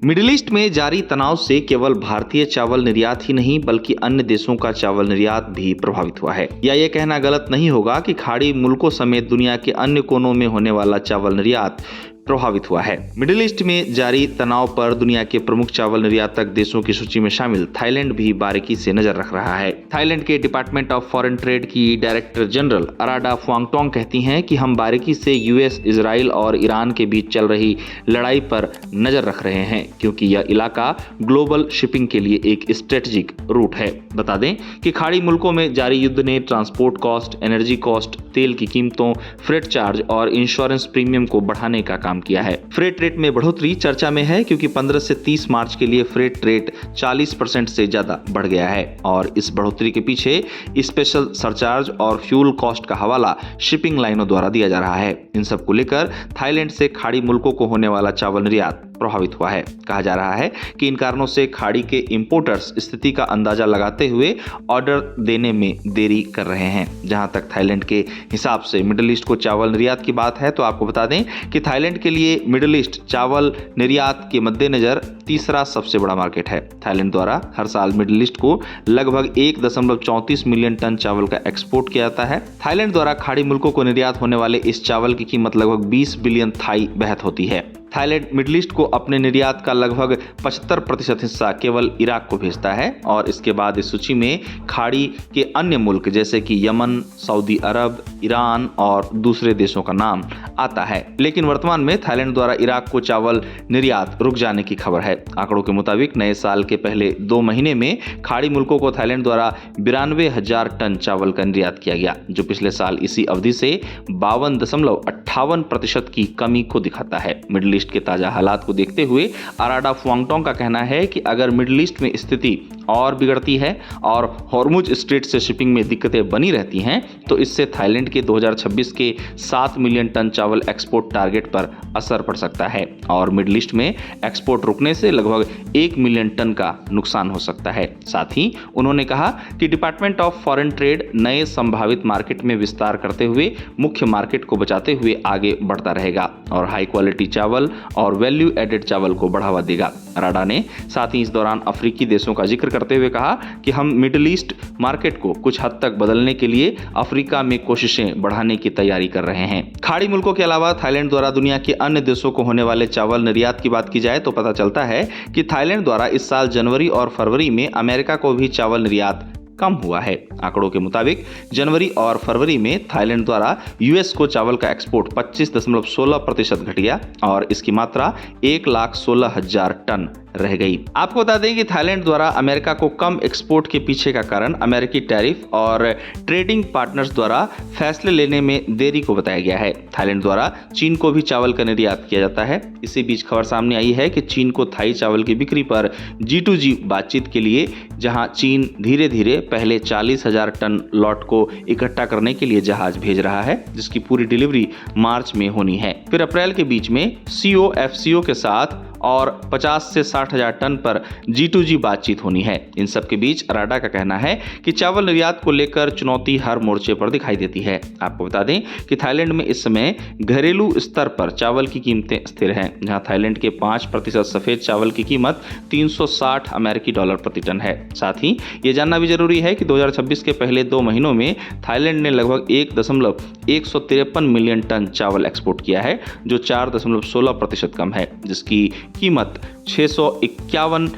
Middle east में जारी तनाव से केवल भारतीय चावल निर्यात ही नहीं बल्कि अन्य देशों का चावल निर्यात भी प्रभावित हुआ है। या ये कहना गलत नहीं होगा कि खाड़ी मुल्कों समेत दुनिया के अन्य कोनों में होने वाला चावल निर्यात प्रभावित हुआ है। मिडिल ईस्ट में जारी तनाव पर दुनिया के प्रमुख चावल निर्यातक देशों की सूची में शामिल थाईलैंड भी बारीकी से नजर रख रहा है। थाईलैंड के डिपार्टमेंट ऑफ फॉरेन ट्रेड की डायरेक्टर जनरल अराडा फुआंगटोंग कहती हैं कि हम बारीकी से यूएस, इजराइल और ईरान के बीच चल रही लड़ाई पर नजर रख रहे हैं क्योंकि यह इलाका ग्लोबल शिपिंग के लिए एक स्ट्रेटेजिक रूट है। बता दें कि खाड़ी मुल्कों में जारी युद्ध ने ट्रांसपोर्ट कॉस्ट, एनर्जी कॉस्ट, तेल की कीमतों, फ्रेट चार्ज और इंश्योरेंस प्रीमियम को बढ़ाने का काम किया है। फ्रेट रेट में बढ़ोतरी चर्चा में है क्योंकि 15 से 30 मार्च के लिए फ्रेट रेट 40% से ज्यादा बढ़ गया है और इस बढ़ोतरी के पीछे स्पेशल सरचार्ज और फ्यूल कॉस्ट का हवाला शिपिंग लाइनों द्वारा दिया जा रहा है। इन सब को लेकर थाईलैंड से खाड़ी मुल्कों को होने वाला चावल निर्यात प्रभावित हुआ है। कहा जा रहा है कि इन कारणों से खाड़ी के इंपोर्टर्स स्थिति का अंदाजा लगाते हुए ऑर्डर देने में देरी कर रहे हैं। जहां तक थाईलैंड के हिसाब से मिडिल ईस्ट को चावल निर्यात की बात है तो आपको बता दें कि थाईलैंड के लिए मिडिल ईस्ट चावल निर्यात के मद्देनजर तीसरा सबसे बड़ा मार्केट है। थाईलैंड द्वारा हर साल मिडिल ईस्ट को लगभग 1.34 मिलियन टन चावल का एक्सपोर्ट किया जाता है। थाईलैंड द्वारा खाड़ी मुल्कों को निर्यात होने वाले इस चावल की कीमत लगभग 20 बिलियन थाई बहत होती है। थाईलैंड मिडिल ईस्ट को अपने निर्यात का लगभग 75% हिस्सा केवल इराक को भेजता है और इसके बाद इस सूची में खाड़ी के अन्य मुल्क जैसे कि यमन, सऊदी अरब, ईरान और दूसरे देशों का नाम आता है। लेकिन वर्तमान में थाईलैंड द्वारा इराक को चावल निर्यात रुक जाने की खबर है। आंकड़ों के मुताबिक नए साल के पहले 2 महीने में खाड़ी मुल्कों को थाईलैंड द्वारा 92,000 टन चावल का निर्यात किया गया, जो पिछले साल इसी अवधि से 52.58% की कमी को दिखाता है। मिडिल ईस्ट के ताजा हालात को देखते हुए अराडा फुआंगटोंग का कहना है कि अगर मिडिल ईस्ट में स्थिति और बिगड़ती है और हॉर्मुज स्ट्रेट से शिपिंग में दिक्कतें बनी रहती हैं तो इससे थाईलैंड के 2026 के 7 मिलियन टन चावल एक्सपोर्ट टारगेट पर असर पड़ सकता है और मिडिल ईस्ट में एक्सपोर्ट रुकने से लगभग 1 मिलियन टन का नुकसान हो सकता है। साथ ही उन्होंने कहा कि डिपार्टमेंट ऑफ फॉरेन ट्रेड नए संभावित मार्केट में विस्तार करते हुए मुख्य मार्केट को बचाते हुए आगे बढ़ता रहेगा और हाई क्वालिटी चावल और वैल्यू एडेड चावल को बढ़ावा देगा। अराडा ने साथ ही इस दौरान अफ्रीकी देशों का जिक्र करते हुए कहा कि हम मिडिल ईस्ट मार्केट को कुछ हद तक बदलने के लिए अफ्रीका में कोशिशें बढ़ाने की तैयारी कर रहे हैं। खाड़ी मुल्कों के अलावा थाईलैंड द्वारा दुनिया के अन्य देशों को होने वाले चावल निर्यात की बात की जाए तो पता चलता है कि थाईलैंड द्वारा इस साल जनवरी और फरवरी में अमेरिका को भी चावल निर्यात कम हुआ है। आंकड़ों के मुताबिक जनवरी और फरवरी में थाईलैंड द्वारा यूएस को चावल का एक्सपोर्ट 25.16% घट गया और इसकी मात्रा 1,16,000 टन रह गई। आपको बता दें कि थाईलैंड द्वारा अमेरिका को कम एक्सपोर्ट के पीछे का कारण अमेरिकी टैरिफ और ट्रेडिंग पार्टनर्स द्वारा फैसले लेने में देरी को बताया गया है। थाईलैंड द्वारा चीन को भी चावल का निर्यात किया जाता है। इसी बीच खबर सामने आई है कि चीन को थाई चावल की बिक्री पर G2G बातचीत के लिए जहां चीन धीरे धीरे पहले 40,000 टन लॉट को इकट्ठा करने के लिए जहाज भेज रहा है, जिसकी पूरी डिलीवरी मार्च में होनी है। फिर अप्रैल के बीच में COFCO के साथ और 50 से 60,000 टन पर G2G बातचीत होनी है। इन सब के बीच अराडा का कहना है कि चावल निर्यात को लेकर चुनौती हर मोर्चे पर दिखाई देती है। आपको बता दें कि थाईलैंड में इस समय घरेलू स्तर पर चावल की कीमतें स्थिर हैं, जहां थाईलैंड के 5% सफेद चावल की कीमत $360 प्रति टन है। साथ ही ये जानना भी जरूरी है कि 2026 के पहले 2 महीनों में थाईलैंड ने लगभग 1.153 मिलियन टन चावल एक्सपोर्ट किया है, जो 4.16% कम है, जिसकी कीमत 651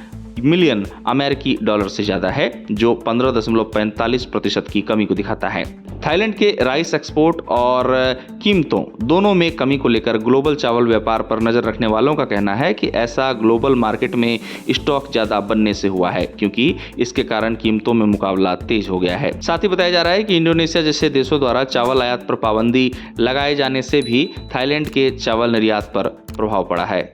मिलियन अमेरिकी डॉलर से ज्यादा है, जो 15.45% की कमी को दिखाता है। थाईलैंड के राइस एक्सपोर्ट और कीमतों दोनों में कमी को लेकर ग्लोबल चावल व्यापार पर नजर रखने वालों का कहना है कि ऐसा ग्लोबल मार्केट में स्टॉक ज्यादा बनने से हुआ है क्योंकि इसके कारण कीमतों में मुकाबला तेज हो गया है। साथ ही बताया जा रहा है कि इंडोनेशिया जैसे देशों द्वारा चावल आयात पर पाबंदी लगाए जाने से भी थाईलैंड के चावल निर्यात पर प्रभाव पड़ा है।